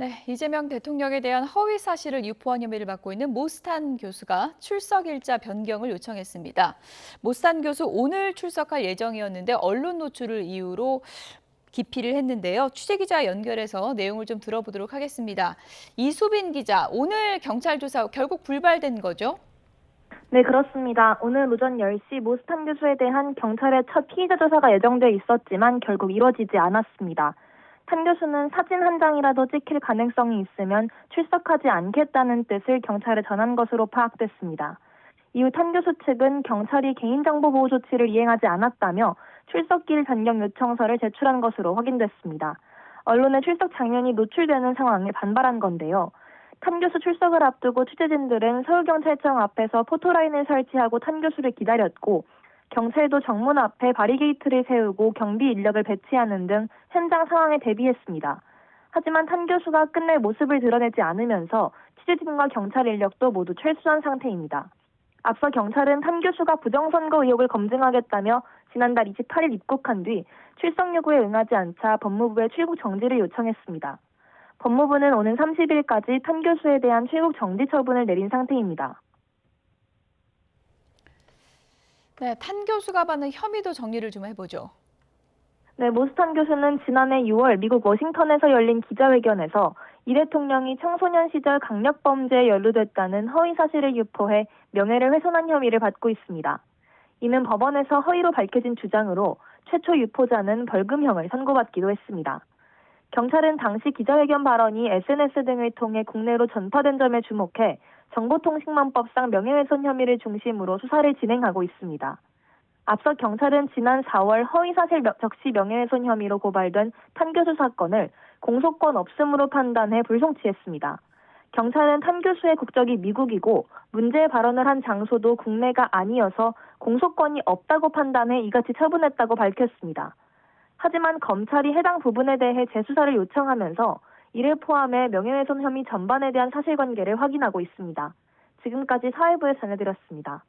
네, 이재명 대통령에 대한 허위 사실을 유포한 혐의를 받고 있는 모스탄 교수가 출석 일자 변경을 요청했습니다. 모스탄 교수 오늘 출석할 예정이었는데 언론 노출을 이유로 기피를 했는데요. 취재기자 연결해서 내용을 좀 들어보도록 하겠습니다. 이수빈 기자, 오늘 경찰 조사 결국 불발된 거죠? 네, 그렇습니다. 오늘 오전 10시 모스탄 교수에 대한 경찰의 첫 피의자 조사가 예정돼 있었지만 결국 이뤄지지 않았습니다. 탄 교수는 사진 한 장이라도 찍힐 가능성이 있으면 출석하지 않겠다는 뜻을 경찰에 전한 것으로 파악됐습니다. 이후 탄 교수 측은 경찰이 개인정보 보호 조치를 이행하지 않았다며 출석길 변경 요청서를 제출한 것으로 확인됐습니다. 언론의 출석 장면이 노출되는 상황에 반발한 건데요. 탄 교수 출석을 앞두고 취재진들은 서울경찰청 앞에서 포토라인을 설치하고 탄 교수를 기다렸고, 경찰도 정문 앞에 바리게이트를 세우고 경비 인력을 배치하는 등 현장 상황에 대비했습니다. 하지만 탄 교수가 끝내 모습을 드러내지 않으면서 취재진과 경찰 인력도 모두 철수한 상태입니다. 앞서 경찰은 탄 교수가 부정선거 의혹을 검증하겠다며 지난달 28일 입국한 뒤 출석 요구에 응하지 않자 법무부에 출국 정지를 요청했습니다. 법무부는 오는 30일까지 탄 교수에 대한 출국 정지 처분을 내린 상태입니다. 네, 탄 교수가 받는 혐의도 정리를 좀 해보죠. 네, 모스탄 교수는 지난해 6월 미국 워싱턴에서 열린 기자회견에서 이 대통령이 청소년 시절 강력범죄에 연루됐다는 허위 사실을 유포해 명예를 훼손한 혐의를 받고 있습니다. 이는 법원에서 허위로 밝혀진 주장으로 최초 유포자는 벌금형을 선고받기도 했습니다. 경찰은 당시 기자회견 발언이 SNS 등을 통해 국내로 전파된 점에 주목해 정보통신망법상 명예훼손 혐의를 중심으로 수사를 진행하고 있습니다. 앞서 경찰은 지난 4월 허위사실 적시 명예훼손 혐의로 고발된 탄 교수 사건을 공소권 없음으로 판단해 불송치했습니다. 경찰은 탄 교수의 국적이 미국이고 문제의 발언을 한 장소도 국내가 아니어서 공소권이 없다고 판단해 이같이 처분했다고 밝혔습니다. 하지만 검찰이 해당 부분에 대해 재수사를 요청하면서 이를 포함해 명예훼손 혐의 전반에 대한 사실관계를 확인하고 있습니다. 지금까지 사회부에서 전해드렸습니다.